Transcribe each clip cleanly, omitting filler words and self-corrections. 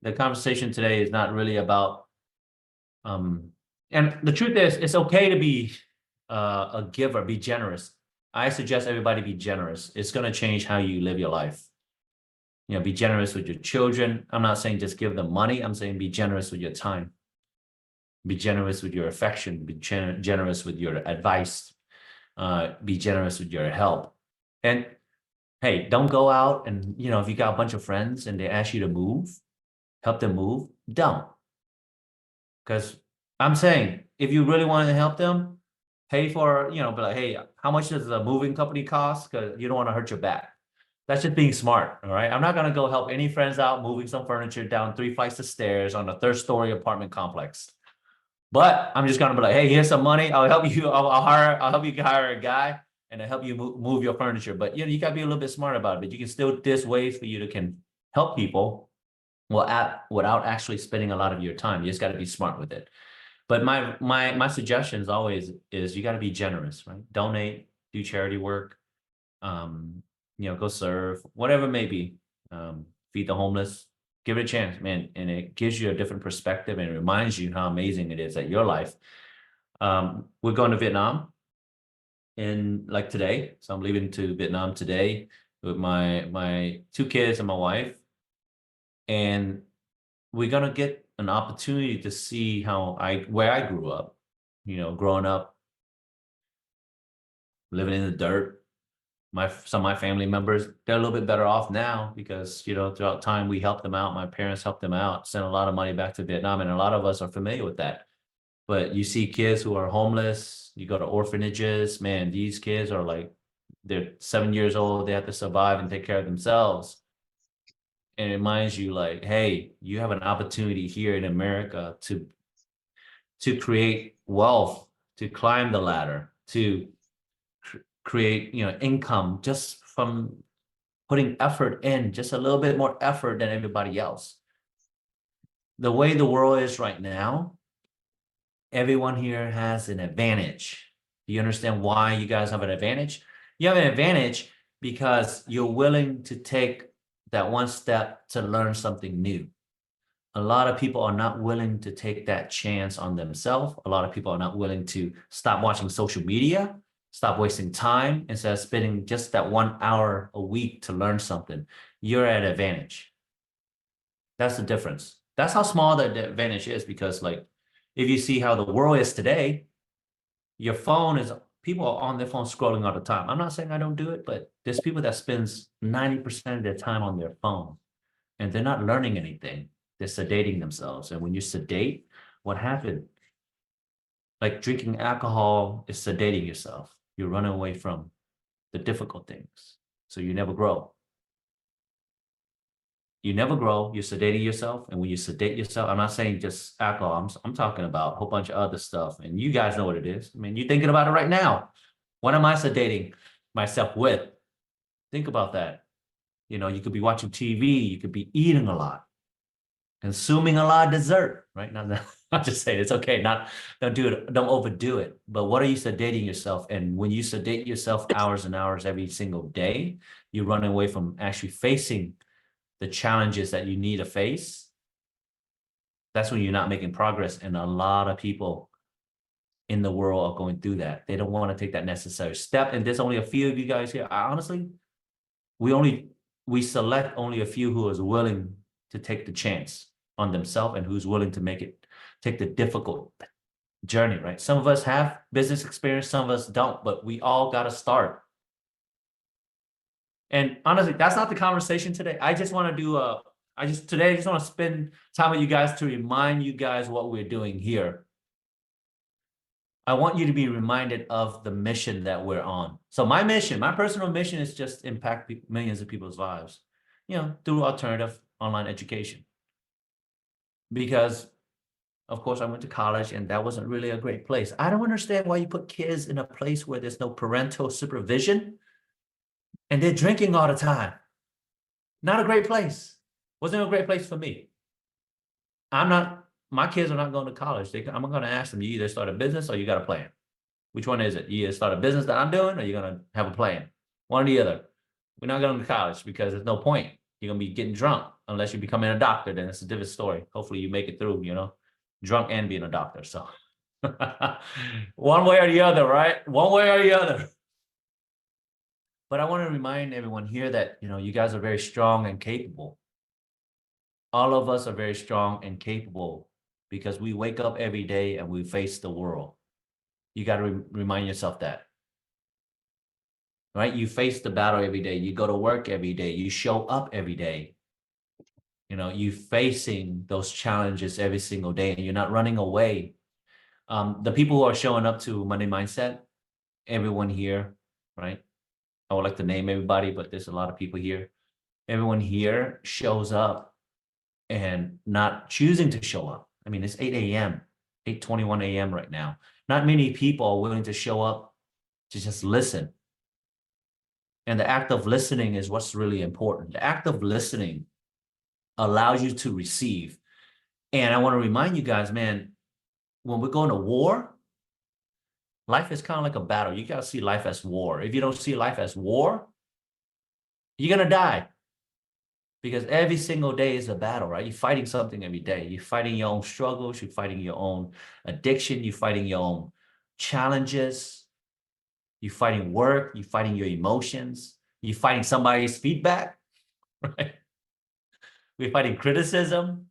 the conversation today is not really about, and the truth is, it's okay to be a giver, be generous. I suggest everybody be generous. It's going to change how you live your life. Be generous with your children. I'm not saying just give them money. I'm saying be generous with your time. Be generous with your affection. Be generous with your advice. Be generous with your help. And hey, don't go out and, if you got a bunch of friends and they ask you to move, help them move, don't. Because I'm saying, if you really want to help them, pay for, be like, hey, how much does the moving company cost? Because you don't want to hurt your back. That's just being smart, all right? I'm not gonna go help any friends out moving some furniture down 3 flights of stairs on a third-story apartment complex. But I'm just gonna be like, hey, here's some money. I'll help you. I'll help you hire a guy and I'll help you move your furniture. But you gotta be a little bit smart about it. But you can still, there's ways for you to can help people without actually spending a lot of your time. You just got to be smart with it. But my suggestion is always is you got to be generous, right? Donate, do charity work, go serve, whatever it may be. Feed the homeless, give it a chance, man. And it gives you a different perspective and it reminds you how amazing it is at your life. We're going to Vietnam in like today. So I'm leaving to Vietnam today with my 2 kids and my wife. And we're gonna get an opportunity to see where I grew up, growing up, living in the dirt. Some of my family members, they're a little bit better off now because, throughout time we helped them out. My parents helped them out, sent a lot of money back to Vietnam, and a lot of us are familiar with that. But you see kids who are homeless, you go to orphanages, man, these kids are like, they're 7 years old, they have to survive and take care of themselves. And it reminds you like, hey, you have an opportunity here in America to create wealth, to climb the ladder, to create, income just from putting effort in, just a little bit more effort than everybody else. The way the world is right now, everyone here has an advantage. Do you understand why you guys have an advantage? You have an advantage because you're willing to take that one step to learn something new. A lot of people are not willing to take that chance on themselves. A lot of people are not willing to stop watching social media, stop wasting time instead of spending just that 1 hour a week to learn something. You're at an advantage. That's the difference. That's how small the advantage is because like, if you see how the world is today, your phone is, people are on their phone scrolling all the time. I'm not saying I don't do it, but there's people that spends 90% of their time on their phone and they're not learning anything. They're sedating themselves. And when you sedate, what happened? Like drinking alcohol is sedating yourself. You're running away from the difficult things. So you never grow. You never grow, you're sedating yourself. And when you sedate yourself, I'm not saying just alcohol, I'm talking about a whole bunch of other stuff. And you guys know what it is. I mean, you're thinking about it right now. What am I sedating myself with? Think about that. You could be watching TV, you could be eating a lot, consuming a lot of dessert, right? Now, I'm just saying it's okay, don't do it, don't overdo it. But what are you sedating yourself? And when you sedate yourself hours and hours every single day, you're running away from actually facing the challenges that you need to face. That's when you're not making progress. And a lot of people in the world are going through that. They don't want to take that necessary step. And there's only a few of you guys here. Honestly, we select only a few who is willing to take the chance on themselves and who's willing to take the difficult journey, right? Some of us have business experience, some of us don't, but we all got to start. And honestly, that's not the conversation today. I just want to do I just want to spend time with you guys to remind you guys what we're doing here. I want you to be reminded of the mission that we're on. So my personal mission is just impact millions of people's lives, through alternative online education. Because of course I went to college and that wasn't really a great place. I don't understand why you put kids in a place where there's no parental supervision and they're drinking all the time. Not a great place. Wasn't a great place for me. My kids are not going to college. I'm going to ask them, you either start a business or you got a plan. Which one is it? You either start a business that I'm doing or you're going to have a plan. One or the other. We're not going to college because there's no point. You're gonna be getting drunk unless you're becoming a doctor. Then it's a different story. Hopefully, you make it through. Drunk and being a doctor. So, one way or the other, right? One way or the other. But I want to remind everyone here that you guys are very strong and capable. All of us are very strong and capable because we wake up every day and we face the world. You got to remind yourself that. Right? You face the battle every day. You go to work every day. You show up every day. You facing those challenges every single day, and you're not running away. The people who are showing up to Monday Mindset, everyone here, right? I would like to name everybody, but there's a lot of people here. Everyone here shows up and not choosing to show up. I mean, it's 8 a.m., 8:21 a.m. right now. Not many people are willing to show up to just listen. And the act of listening is what's really important. The act of listening allows you to receive. And I want to remind you guys, man, when we're going to war, life is kind of like a battle. You got to see life as war. If you don't see life as war, you're going to die. Because every single day is a battle, right? You're fighting something every day. You're fighting your own struggles. You're fighting your own addiction. You're fighting your own challenges. You're fighting work. You're fighting your emotions. You're fighting somebody's feedback, right? We're fighting criticism,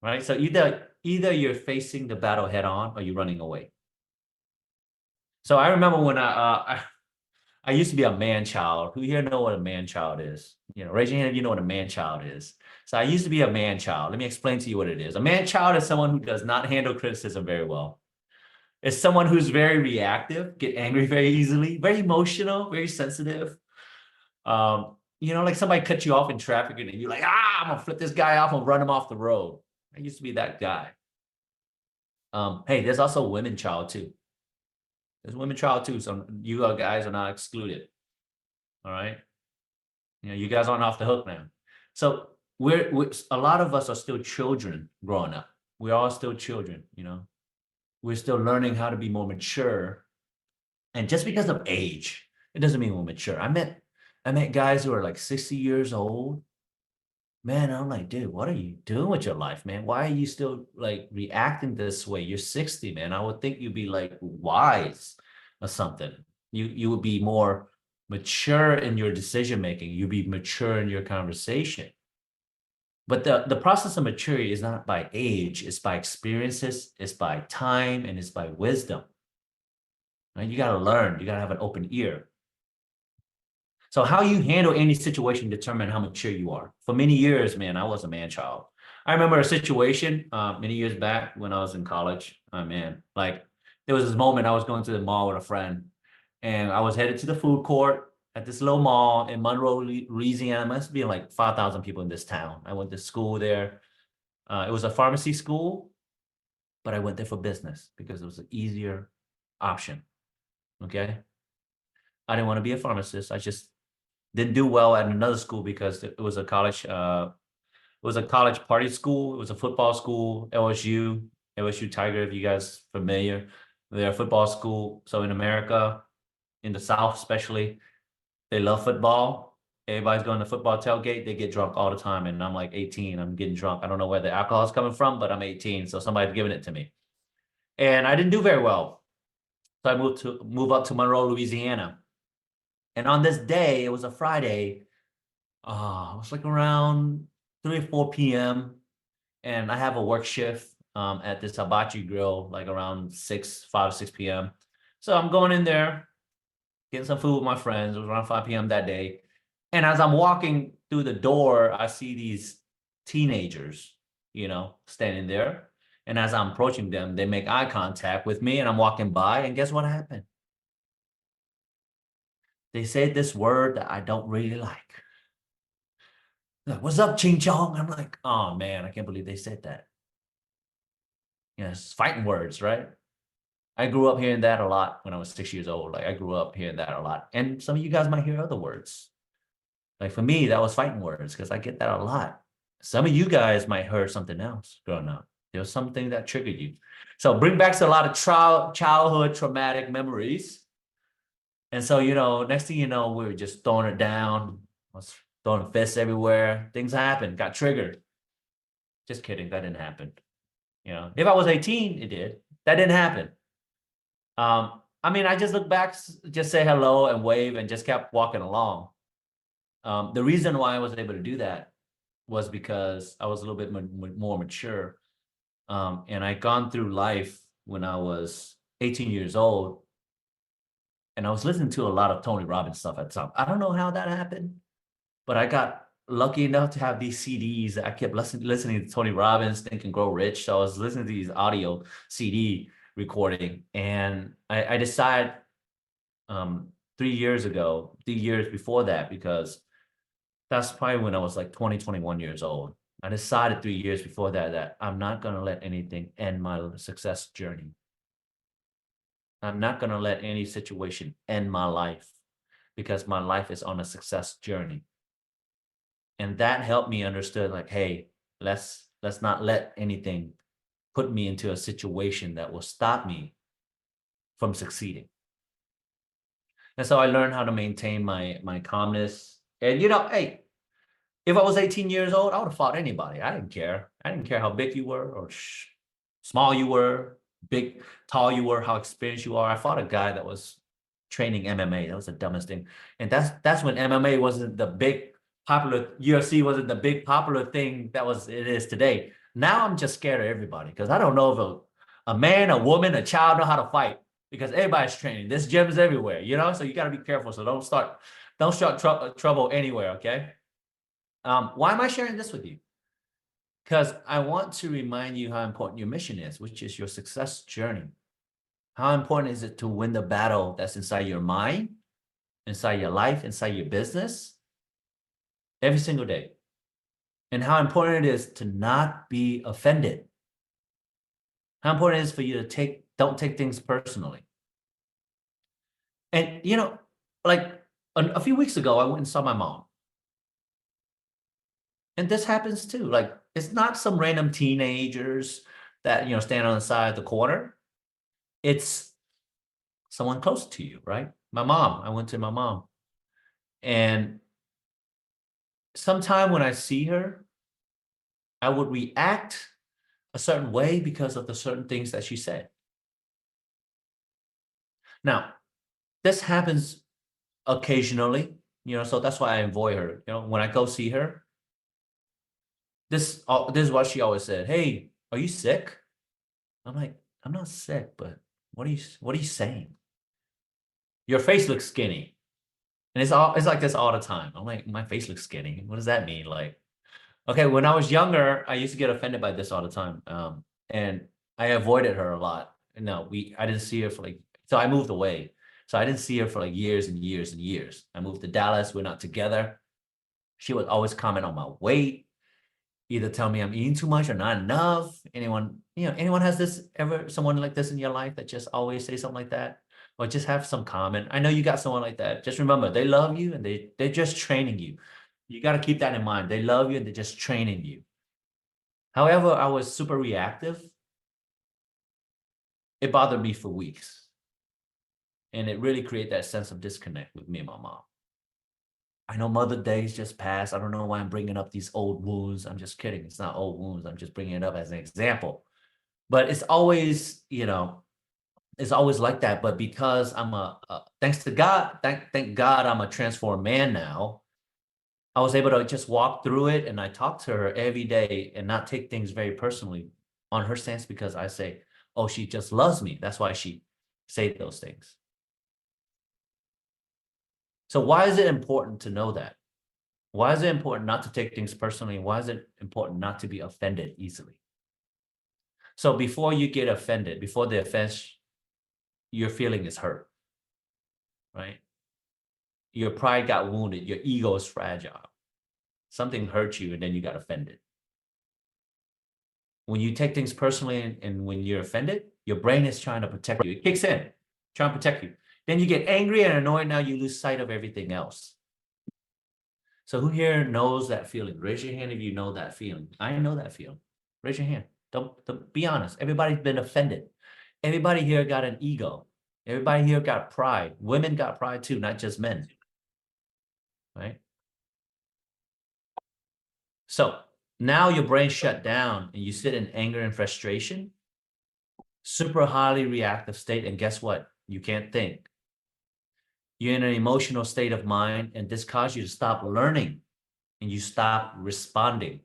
right? So either you're facing the battle head on or you're running away. So I remember when I used to be a man child. Who here know what a man child is? Raise your hand if you know what a man child is. So I used to be a man child. Let me explain to you what it is. A man child is someone who does not handle criticism very well. It's someone who's very reactive, get angry very easily, very emotional, very sensitive. Like somebody cut you off in traffic and you're like, I'm gonna flip this guy off and run him off the road. I used to be that guy. Hey, there's also women child too. There's women child too, so you guys are not excluded. All right. You guys aren't off the hook now. So we're a lot of us are still children growing up. We're all still children, We're still learning how to be more mature. And just because of age, it doesn't mean we're mature. I met guys who are like 60 years old. Man, I'm like, dude, what are you doing with your life, man? Why are you still like reacting this way? You're 60, man. I would think you'd be like wise or something. You would be more mature in your decision making. You'd be mature in your conversation. But the process of maturity is not by age, it's by experiences, it's by time, and it's by wisdom. Right? You got to learn, you got to have an open ear. So how you handle any situation determine how mature you are. For many years, man, I was a man child. I remember a situation many years back when I was in college. Like there was this moment I was going to the mall with a friend, and I was headed to the food court at this little mall in Monroe, Louisiana. Must be like 5,000 people in this town. I went to school there. It was a pharmacy school, but I went there for business because it was an easier option. Okay. I didn't want to be a pharmacist. I just didn't do well at another school because it was a college party school. It was a football school, LSU Tiger, if you guys familiar. They're a football school. So in America, in the South especially, they love football. Everybody's going to football tailgate. They get drunk all the time. And I'm like 18. I'm getting drunk. I don't know where the alcohol is coming from, but I'm 18. So somebody's giving it to me. And I didn't do very well. So I moved up to Monroe, Louisiana. And on this day, it was a Friday. It was like around 3 or 4 p.m. And I have a work shift at this hibachi grill, like around 5 or 6 p.m. So I'm going in there, getting some food with my friends. It was around 5 p.m. that day. And as I'm walking through the door, I see these teenagers, standing there. And as I'm approaching them, they make eye contact with me and I'm walking by. And guess what happened? They said this word that I don't really like. Like, what's up, Ching Chong? I'm like, oh man, I can't believe they said that. It's fighting words, right? I grew up hearing that a lot when I was 6 years old. Like I grew up hearing that a lot. And some of you guys might hear other words. Like for me, that was fighting words because I get that a lot. Some of you guys might hear something else growing up. There was something that triggered you. So bring back a lot of childhood traumatic memories. And so, next thing you know, we were just throwing it down. was throwing fists everywhere. Things happened, got triggered. Just kidding, that didn't happen. You know, if I was 18, it did. That didn't happen. I mean, I just look back, just say hello and wave and just kept walking along. The reason why I was able to do that was because I was a little bit more mature. And I'd gone through life when I was 18 years old. And I was listening to a lot of Tony Robbins stuff at the time. I don't know how that happened, but I got lucky enough to have these CDs. I kept listening to Tony Robbins, Think and Grow Rich. So I was listening to these audio CD recording, and I decided 3 years ago, 3 years before that, because that's probably when I was like 20, 21 years old. I decided 3 years before that I'm not going to let anything end my success journey. I'm not going to let any situation end my life, because my life is on a success journey. And that helped me understand, like, hey, let's not let anything put me into a situation that will stop me from succeeding. And so I learned how to maintain my calmness. And hey, if I was 18 years old, I would have fought anybody. I didn't care. I didn't care how big you were or small you were, big, tall you were, how experienced you are. I fought a guy that was training MMA. That was the dumbest thing. And that's when MMA wasn't the big popular, UFC wasn't the big popular thing it is today. Now I'm just scared of everybody, because I don't know if a man, a woman, a child know how to fight, because everybody's training. There's gyms everywhere, so you got to be careful. So don't start trouble anywhere. Okay. Why am I sharing this with you? Because I want to remind you how important your mission is, which is your success journey. How important is it to win the battle that's inside your mind, inside your life, inside your business, every single day? And how important it is to not be offended. How important it is for you to don't take things personally. And, like a few weeks ago, I went and saw my mom. And this happens too. Like, it's not some random teenagers that, stand on the side of the corner. It's someone close to you, right? My mom. I went to my mom. And sometime when I see her, I would react a certain way because of the certain things that she said. Now, this happens occasionally, so that's why I avoid her. When I go see her, this is what she always said. Hey, are you sick? I'm like, I'm not sick, but what are you saying? Your face looks skinny. And it's like this all the time. I'm like, my face looks skinny. What does that mean? Like, okay, when I was younger, I used to get offended by this all the time. And I avoided her a lot. No, I didn't see her so I moved away. So I didn't see her for like years and years and years. I moved to Dallas. We're not together. She would always comment on my weight, either tell me I'm eating too much or not enough. Anyone has someone like this in your life that just always say something like that? Or just have some comment. I know you got someone like that. Just remember, they love you and they're just training you. You got to keep that in mind. They love you and they're just training you. However, I was super reactive. It bothered me for weeks. And it really created that sense of disconnect with me and my mom. I know Mother Day's just passed. I don't know why I'm bringing up these old wounds. I'm just kidding. It's not old wounds. I'm just bringing it up as an example. But it's always, it's always like that. But because I'm thanks to God, thank God I'm a transformed man now. I was able to just walk through it, and I talk to her every day and not take things very personally on her stance, because I say, oh, she just loves me. That's why she say those things. So why is it important to know that? Why is it important not to take things personally? Why is it important not to be offended easily? So before you get offended, before the offense, your feeling is hurt, right? Your pride got wounded. Your ego is fragile. Something hurt you and then you got offended. When you take things personally and when you're offended, your brain is trying to protect you. It kicks in, trying to protect you. Then you get angry and annoyed. Now you lose sight of everything else. So who here knows that feeling? Raise your hand if you know that feeling. I know that feeling. Raise your hand. Don't be honest. Everybody's been offended. Everybody here got an ego. Everybody here got pride. Women got pride too, not just men. Right? So now your brain shut down and you sit in anger and frustration, super highly reactive state. And guess what? You can't think. You're in an emotional state of mind, and this causes you to stop learning and you stop responding.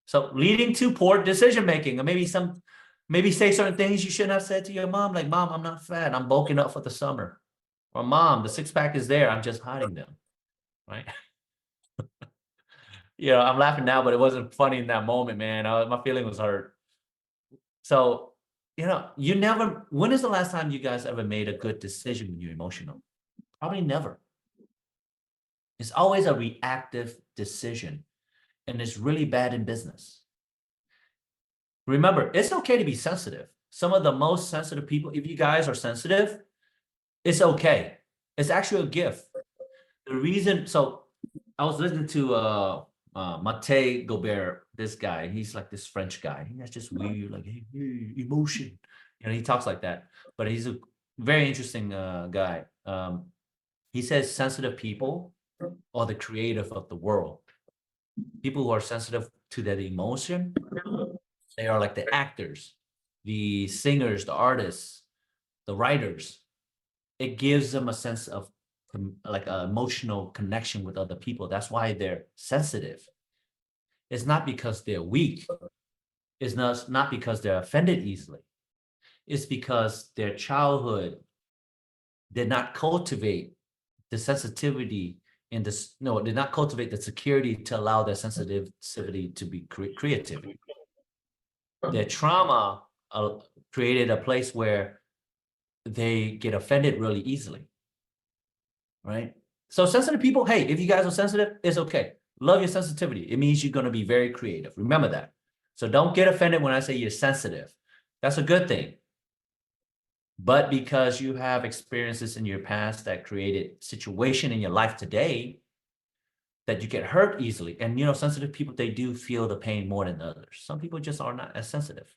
So leading to poor decision making, or maybe say certain things you shouldn't have said to your mom, like, Mom, I'm not fat, I'm bulking up for the summer. Or Mom, the six-pack is there, I'm just hiding them, right? I'm laughing now, but it wasn't funny in that moment, man. My feeling was hurt. So, when is the last time you guys ever made a good decision when you're emotional? Probably never. It's always a reactive decision, and it's really bad in business. Remember, it's okay to be sensitive. Some of the most sensitive people, if you guys are sensitive, it's okay. It's actually a gift. The reason, so I was listening to Mate Gobert, this guy. He's like this French guy. He has just weird, like, hey, emotion. He talks like that. But he's a very interesting guy. He says sensitive people are the creative of the world. People who are sensitive to that emotion, they are like the actors, the singers, the artists, the writers. It gives them a sense of like an emotional connection with other people. That's why they're sensitive. It's not because they're weak. It's not because they're offended easily. It's because their childhood did not cultivate the sensitivity and this, no, did not cultivate the security to allow their sensitivity to be creative. Their trauma created a place where they get offended really easily, right? So sensitive people, hey, if you guys are sensitive, it's okay. Love your sensitivity. It means you're going to be very creative. Remember that. So don't get offended when I say you're sensitive. That's a good thing. But because you have experiences in your past that created situation in your life today that you get hurt easily. And, sensitive people, they do feel the pain more than others. Some people just are not as sensitive.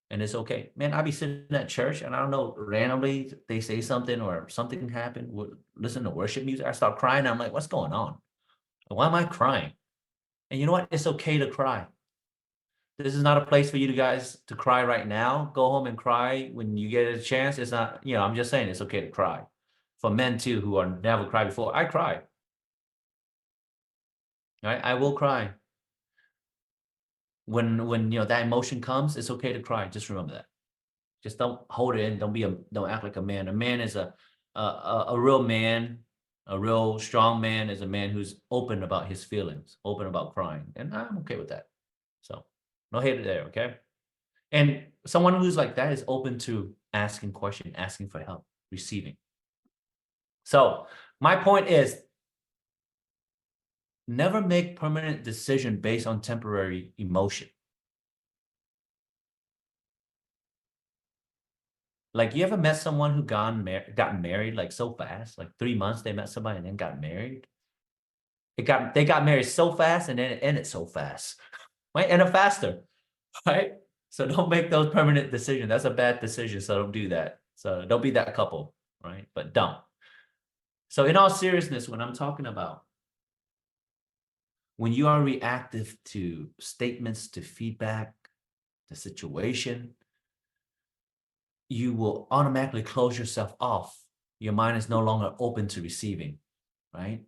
And it's okay. Man, I'll be sitting at church and I don't know, randomly they say something or something happened, listen to worship music. I start crying. I'm like, what's going on? Why am I crying? And you know what? It's okay to cry. This is not a place for you guys to cry right now. Go home and cry when you get a chance. It's not, I'm just saying it's okay to cry. For men too, who are never cried before, I cry. Right? I will cry. When that emotion comes, it's okay to cry. Just remember that. Just don't hold it in. Don't act like a man. A man is a real man. A real strong man is a man who's open about his feelings, open about crying, and I'm okay with that. So no hate there, okay? And someone who's like that is open to asking questions, asking for help, receiving. So my point is, never make permanent decision based on temporary emotion. Like, you ever met someone who got married like so fast, like 3 months they met somebody and then got married? They got married so fast and then it ended so fast, right? And faster, right? So don't make those permanent decisions. That's a bad decision. So don't do that. So don't be that couple, right? But don't. So in all seriousness, when I'm talking about when you are reactive to statements, to feedback, the situation, you will automatically close yourself off. Your mind is no longer open to receiving, right?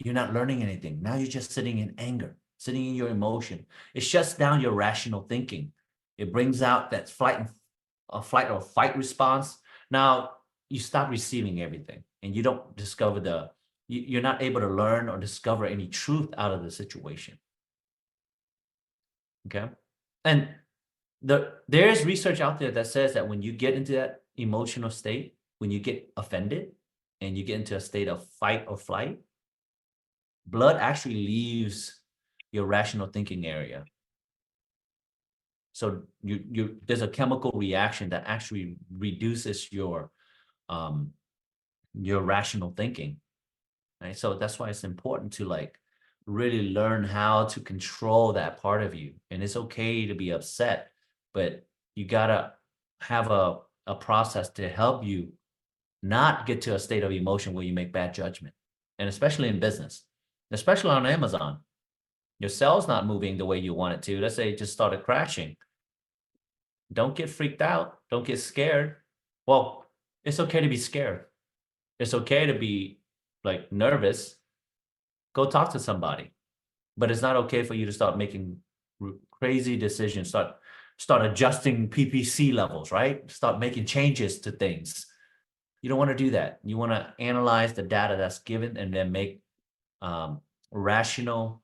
You're not learning anything. Now you're just sitting in anger, sitting in your emotion. It shuts down your rational thinking. It brings out that flight or fight response. Now you stop receiving everything and you don't discover you're not able to learn or discover any truth out of the situation. Okay. And there's research out there that says that when you get into that emotional state, when you get offended and you get into a state of fight or flight, blood actually leaves your rational thinking area. So there's a chemical reaction that actually reduces your rational thinking, right? So that's why it's important to like really learn how to control that part of you. And it's okay to be upset, but you gotta have a process to help you not get to a state of emotion where you make bad judgment. And especially in business, especially on Amazon. Your cell's not moving the way you want it to. Let's say it just started crashing. Don't get freaked out. Don't get scared. Well, it's okay to be scared. It's okay to be like nervous. Go talk to somebody. But it's not okay for you to start making crazy decisions, start adjusting PPC levels, right? Start making changes to things. You don't want to do that. You want to analyze the data that's given and then make rational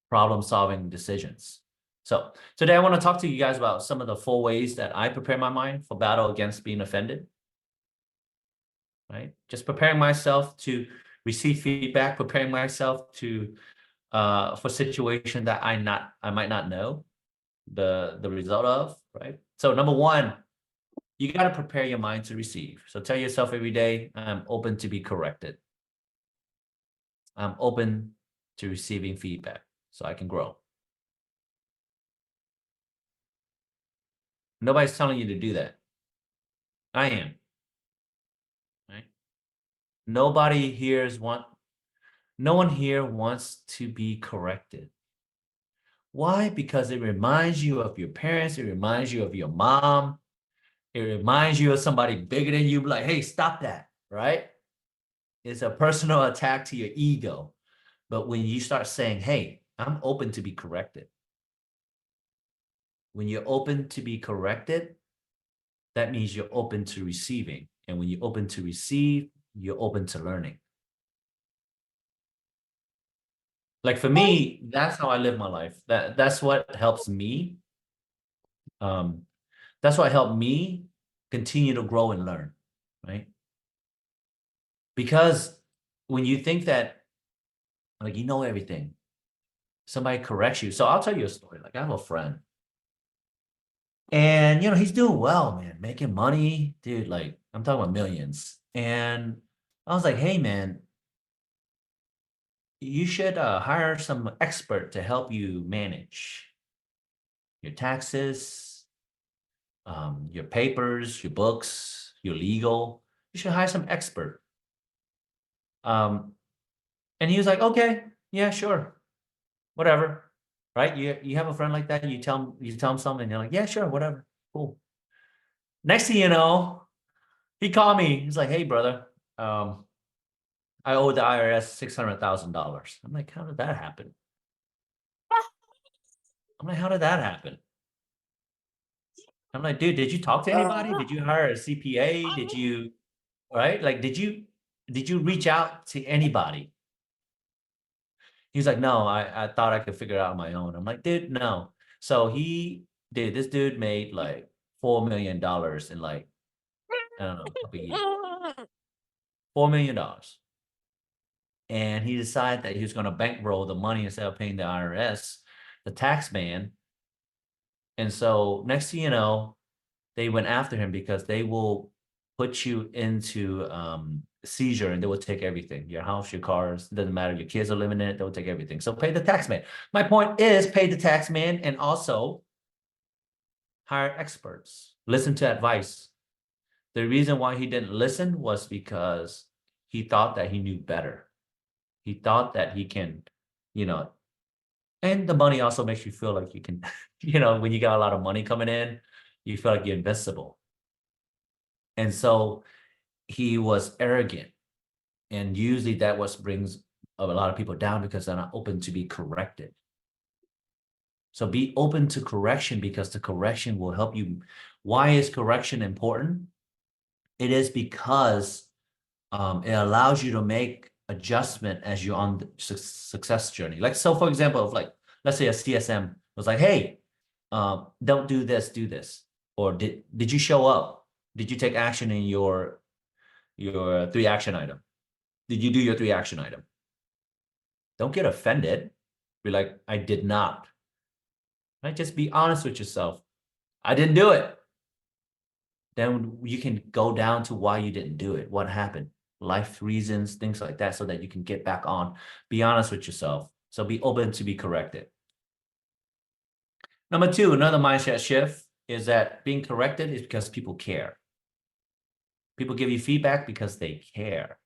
problem-solving decisions. So today I want to talk to you guys about some of the 4 ways that I prepare my mind for battle against being offended. Right? Just preparing myself to receive feedback, preparing myself to for situation that I might not know the result of, right? So number 1, you got to prepare your mind to receive. So tell yourself every day, I'm open to be corrected. I'm open to receiving feedback so I can grow. Nobody's telling you to do that. I am, right? Nobody here no one here wants to be corrected. Why? Because it reminds you of your parents, it reminds you of your mom, it reminds you of somebody bigger than you, like, hey, stop that, right? It's a personal attack to your ego. But when you start saying, hey, I'm open to be corrected. When you're open to be corrected, that means you're open to receiving. And when you're open to receive, you're open to learning. Like for me, that's how I live my life. That's what helps me. That's what helped me continue to grow and learn, right? Because when you think that, like, you know everything, somebody corrects you. So I'll tell you a story. Like I have a friend, and he's doing well, man, making money, dude. Like I'm talking about millions. And I was like, hey, man, you should hire some expert to help you manage your taxes, your papers, your books, your legal. You should hire some expert. And he was like, okay, yeah, sure, whatever. Right? You have a friend like that, you tell him something, and you're like, yeah, sure, whatever, cool. Next thing you know, he called me. He's like, hey, brother, I owe the IRS $600,000. I'm like, how did that happen? I'm like, how did that happen? I'm like, dude, did you talk to anybody? Did you hire a CPA? Did you, right? Like, did you reach out to anybody? He's like, no, I thought I could figure it out on my own. I'm like, dude, no. So this dude made like $4 million in like, I don't know, a couple years. $4 million. And he decided that he was going to bankroll the money instead of paying the IRS, the tax man. And so next thing you know, they went after him because they will put you into seizure and they will take everything, your house, your cars, doesn't matter, your kids are living in it, they'll take everything. So pay the tax man. My point is pay the tax man and also hire experts, listen to advice. The reason why he didn't listen was because he thought that he knew better. He thought that he can, you know, and the money also makes you feel like you can, when you got a lot of money coming in, you feel like you're invincible. And so he was arrogant. And usually that what brings a lot of people down because they're not open to be corrected. So be open to correction because the correction will help you. Why is correction important? It is because it allows you to make adjustment as you're on the success journey. Like, so for example, if like, let's say a CSM was like, hey, don't do this, do this. Or did you show up? Did you take action in your 3 action item? Did you do your 3 action item? Don't get offended. Be like, I did not. Right? Just be honest with yourself. I didn't do it. Then you can go down to why you didn't do it. What happened? Life reasons, things like that, so that you can get back on. Be honest with yourself. So be open to be corrected. Number 2, another mindset shift is that being corrected is because people care. People give you feedback because they care.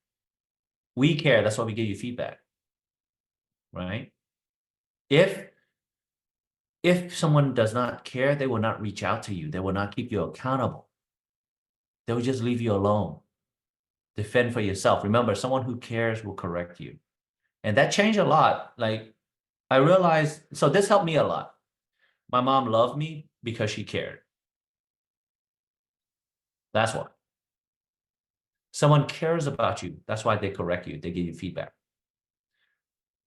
We care. That's why we give you feedback. Right? If someone does not care, they will not reach out to you. They will not keep you accountable. They will just leave you alone. Defend for yourself. Remember, someone who cares will correct you. And that changed a lot. Like, I realized, so this helped me a lot. My mom loved me because she cared. That's why. Someone cares about you. That's why they correct you. They give you feedback.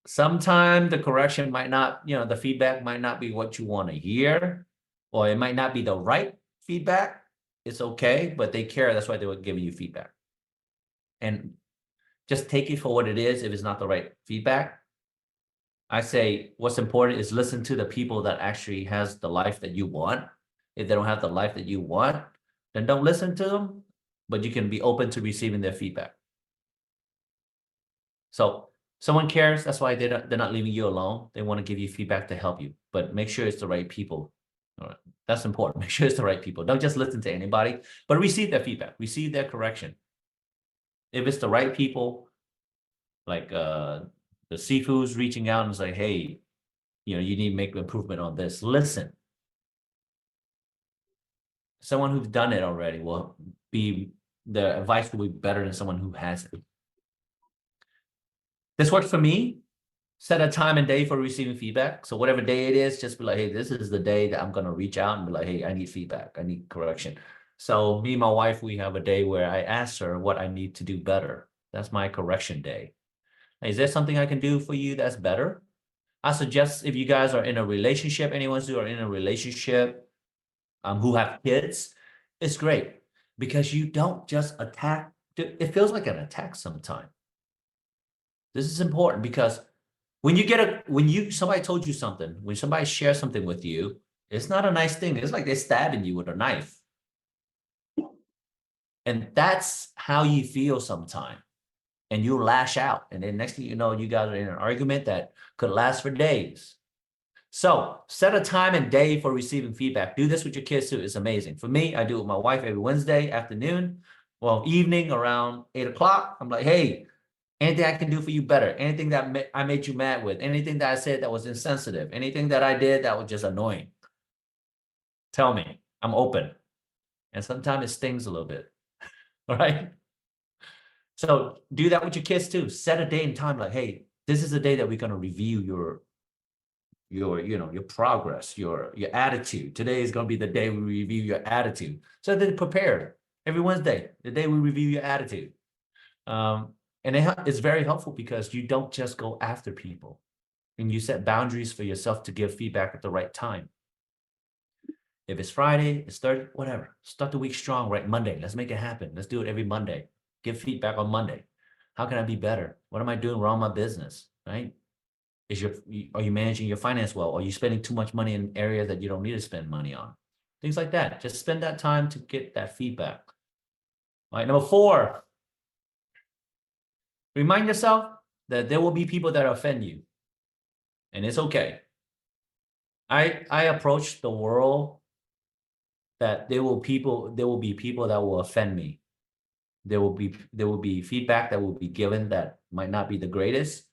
Sometimes the correction might not, the feedback might not be what you want to hear, or it might not be the right feedback. It's okay, but they care. That's why they would give you feedback. And just take it for what it is. If it's not the right feedback, I say what's important is listen to the people that actually has the life that you want. If they don't have the life that you want, then don't listen to them, but you can be open to receiving their feedback. So someone cares. That's why they're not leaving you alone. They want to give you feedback to help you, but make sure it's the right people. All right. That's important. Make sure it's the right people. Don't just listen to anybody, but receive their feedback, receive their correction. If it's the right people, like the seafood's reaching out and say, hey, you need to make improvement on this. Listen. Someone who's done it already will be, the advice will be better than someone who hasn't. This works for me. Set a time and day for receiving feedback. So whatever day it is, just be like, hey, this is the day that I'm going to reach out and be like, hey, I need feedback. I need correction. So me and my wife, we have a day where I ask her what I need to do better. That's my correction day. Is there something I can do for you that's better? I suggest if you guys are in a relationship, anyone who are in a relationship, who have kids, it's great because you don't just attack. It feels like an attack sometimes. This is important because when somebody told you something, when somebody shares something with you, it's not a nice thing. It's like they're stabbing you with a knife. And that's how you feel sometimes. And you lash out. And then next thing you know, you guys are in an argument that could last for days. So set a time and day for receiving feedback. Do this with your kids too. It's amazing. For me, I do it with my wife every Wednesday afternoon, evening around 8 o'clock. I'm like, hey, anything I can do for you better, anything that I made you mad with, anything that I said that was insensitive, anything that I did that was just annoying. Tell me, I'm open. And sometimes it stings a little bit, all right? So do that with your kids too. Set a day and time like, hey, this is the day that we're going to review your progress, your attitude. Today is going to be the day we review your attitude. So then prepare every Wednesday, the day we review your attitude. And it's very helpful because you don't just go after people and you set boundaries for yourself to give feedback at the right time. If it's Friday, it's Thursday, whatever. Start the week strong, right? Monday, let's make it happen. Let's do it every Monday. Give feedback on Monday. How can I be better? What am I doing wrong in my business, right? Are you managing your finance well? Are you spending too much money in areas that you don't need to spend money on? Things like that. Just spend that time to get that feedback. All right, number 4. Remind yourself that there will be people that offend you. And it's okay. I approach the world that there will be people that will offend me. There will be feedback that will be given that might not be the greatest.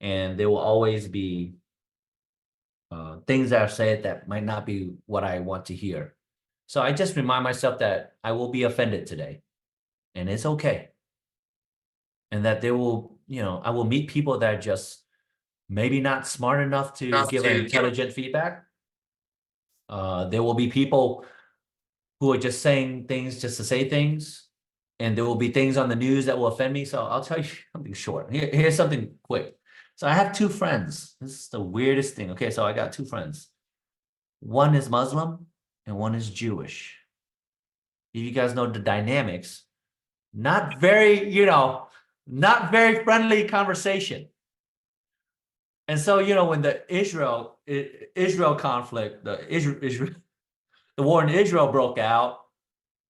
And there will always be things that are said that might not be what I want to hear. So I just remind myself that I will be offended today. And it's okay. And that there will, I will meet people that are just maybe not smart enough to give an intelligent feedback. There will be people who are just saying things just to say things. And there will be things on the news that will offend me. So I'll tell you something short. Here's something quick. So I have 2 friends. This is the weirdest thing. Okay, so I got 2 friends. One is Muslim and one is Jewish. If you guys know the dynamics, not very friendly conversation. And so, when the Israel conflict, the war in Israel broke out,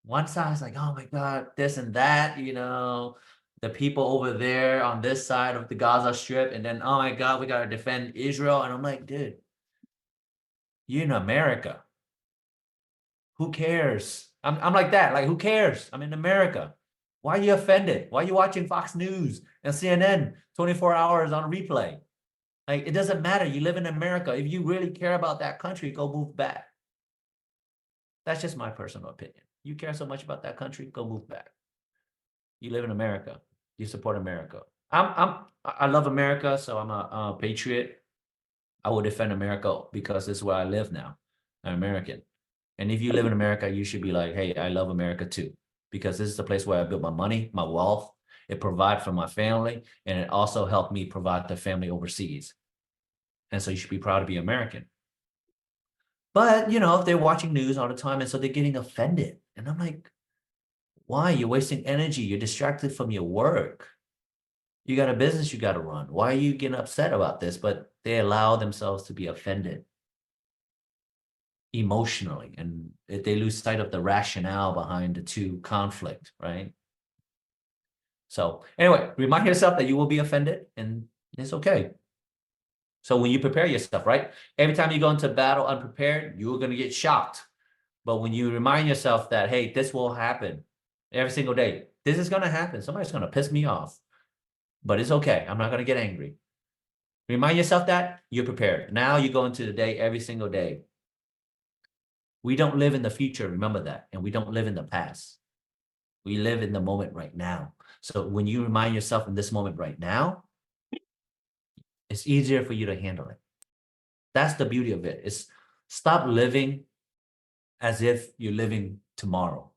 one side's like, oh my God, this and that, the people over there on this side of the Gaza Strip, and then, oh my God, we got to defend Israel. And I'm like, dude, you're in America. Who cares? I'm like that. Like, who cares? I'm in America. Why are you offended? Why are you watching Fox News and CNN 24 hours on replay? Like, it doesn't matter. You live in America. If you really care about that country, go move back. That's just my personal opinion. You care so much about that country, go move back. You live in America. You support America. I love America, so I'm a patriot. I will defend America because this is where I live now. I'm American. And if you live in America, you should be like, hey, I love America too, because this is the place where I built my money, my wealth. It provides for my family, and it also helped me provide the family overseas. And so you should be proud to be American. But, if they're watching news all the time, and so they're getting offended. And I'm like, why? You're wasting energy. You're distracted from your work. You got a business you got to run. Why are you getting upset about this? But they allow themselves to be offended emotionally, and they lose sight of the rationale behind the two conflict, right? So anyway, remind yourself that you will be offended, and it's okay. So when you prepare yourself, right? Every time you go into battle unprepared, you're going to get shocked. But when you remind yourself that, hey, this will happen every single day, this is going to happen. Somebody's going to piss me off, but it's okay. I'm not going to get angry. Remind yourself that you're prepared. Now you go into the day every single day. We don't live in the future, remember that. And we don't live in the past. We live in the moment right now. So when you remind yourself in this moment right now, it's easier for you to handle it. That's the beauty of it. It's stop living as if you're living tomorrow.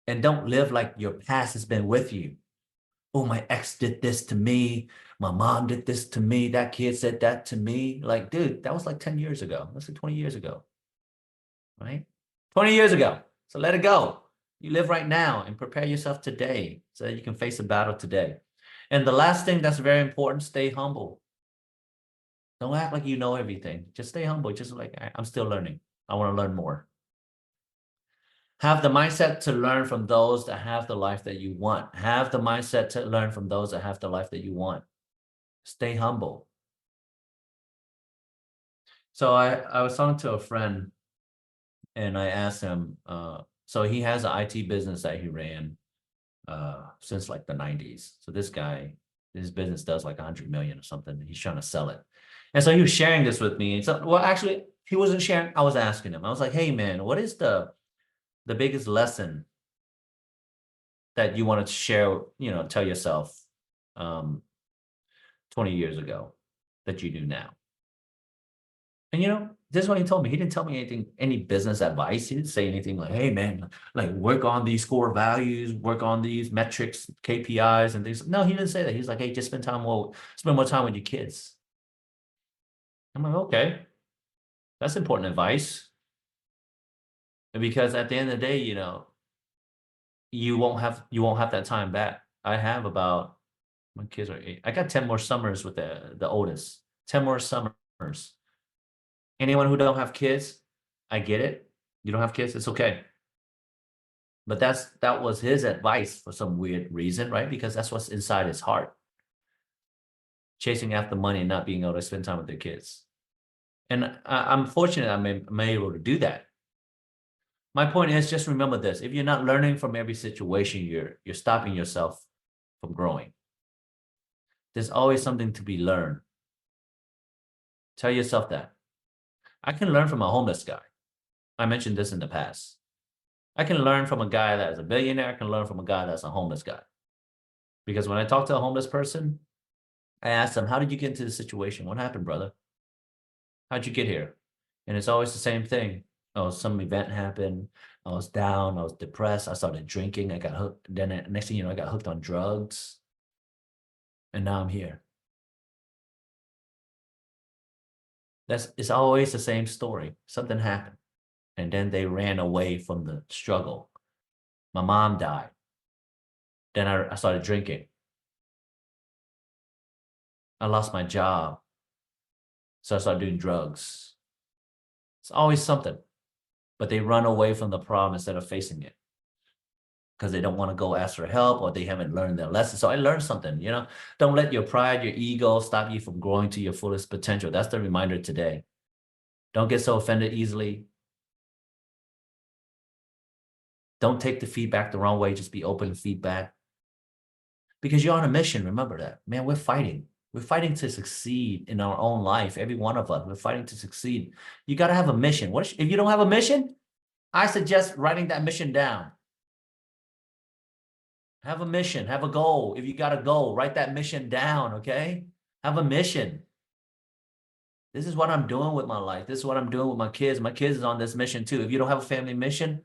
And don't live like your past has been with you. Oh, my ex did this to me. My mom did this to me. That kid said that to me. Like, dude, that was like 10 years ago. That's like 20 years ago. Right? 20 years ago. So let it go. You live right now and prepare yourself today so that you can face a battle today. And the last thing that's very important, stay humble. Don't act like you know everything. Just stay humble. Just like, I'm still learning. I want to learn more. Have the mindset to learn from those that have the life that you want. Have the mindset to learn from those that have the life that you want. Stay humble. So I was talking to a friend, and I asked him, so he has an IT business that he ran since like the 90s. So this guy, his business does like 100 million or something. He's trying to sell it. And so he was sharing this with me. And so, well, actually, he wasn't sharing. I was asking him. I was like, hey, man, what is the biggest lesson that you wanted to share, tell yourself 20 years ago that you do now? And this is what he told me. He didn't tell me anything, any business advice. He didn't say anything like, hey man, like work on these core values, work on these metrics, KPIs and things. No, he didn't say that. He's like, hey, just spend more time with your kids. I'm like, okay, that's important advice. Because at the end of the day, you won't have that time back. I have about, my kids are 8. I got 10 more summers with the oldest. 10 more summers. Anyone who don't have kids, I get it. You don't have kids, it's okay. But that was his advice for some weird reason, right? Because that's what's inside his heart. Chasing after money and not being able to spend time with their kids. And I'm fortunate I'm able to do that. My point is, just remember this. If you're not learning from every situation, you're stopping yourself from growing. There's always something to be learned. Tell yourself that. I can learn from a homeless guy. I mentioned this in the past. I can learn from a guy that is a billionaire. I can learn from a guy that's a homeless guy. Because when I talk to a homeless person, I ask them, how did you get into this situation? What happened, brother? How'd you get here? And it's always the same thing. Oh, some event happened. I was down. I was depressed. I started drinking. I got hooked. Then next thing you know, I got hooked on drugs. And now I'm here. It's always the same story. Something happened. And then they ran away from the struggle. My mom died. Then I started drinking. I lost my job. So I started doing drugs. It's always something. But they run away from the problem instead of facing it. Because they don't want to go ask for help, or they haven't learned their lesson. So I learned something, Don't let your pride, your ego stop you from growing to your fullest potential. That's the reminder today. Don't get so offended easily. Don't take the feedback the wrong way. Just be open to feedback. Because you're on a mission, remember that. Man, we're fighting. We're fighting to succeed in our own life. Every one of us, we're fighting to succeed. You got to have a mission. If you don't have a mission? I suggest writing that mission down. Have a mission, have a goal. If you got a goal, write that mission down, okay? Have a mission. This is what I'm doing with my life. This is what I'm doing with my kids. My kids is on this mission too. If you don't have a family mission,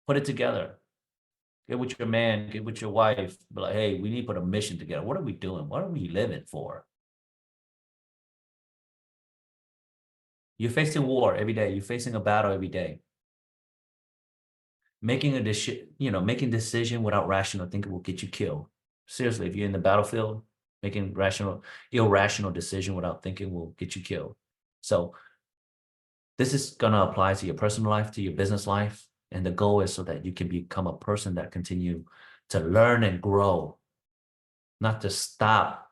put it together. Get with your man, get with your wife. Be like, hey, we need to put a mission together. What are we doing? What are we living for? You're facing war every day. You're facing a battle every day. Making a decision, making decision without rational thinking will get you killed. Seriously, if you're in the battlefield, making irrational decision without thinking will get you killed. So this is going to apply to your personal life, to your business life. And the goal is so that you can become a person that continue to learn and grow, not to stop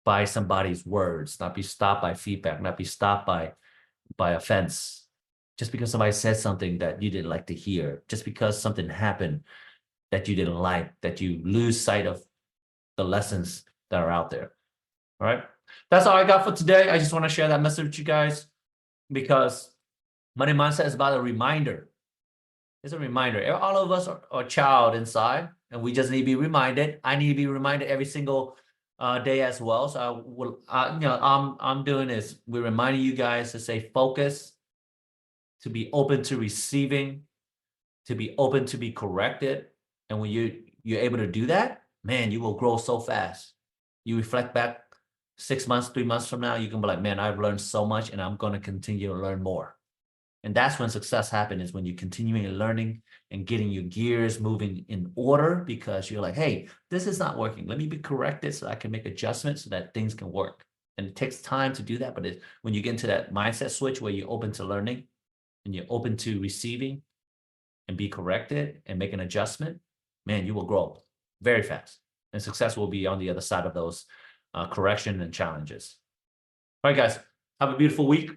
by somebody's words, not be stopped by feedback, not be stopped by offense. Just because somebody said something that you didn't like to hear, just because something happened that you didn't like, that you lose sight of the lessons that are out there. All right. That's all I got for today. I just want to share that message with you guys because money mindset is about a reminder. It's a reminder. All of us are a child inside, and we just need to be reminded. I need to be reminded every single day as well. So I'm doing this. We're reminding you guys to stay focused, to be open to receiving, to be open to be corrected. And when you're able to do that, man, you will grow so fast. You reflect back 6 months, 3 months from now, you can be like, man, I've learned so much and I'm going to continue to learn more. And that's when success happens, is when you're continuing learning and getting your gears moving in order, because you're like, hey, this is not working. Let me be corrected so I can make adjustments so that things can work. And it takes time to do that. But when you get into that mindset switch where you're open to learning and you're open to receiving and be corrected and make an adjustment, man, you will grow very fast. And success will be on the other side of those correction and challenges. All right, guys, have a beautiful week.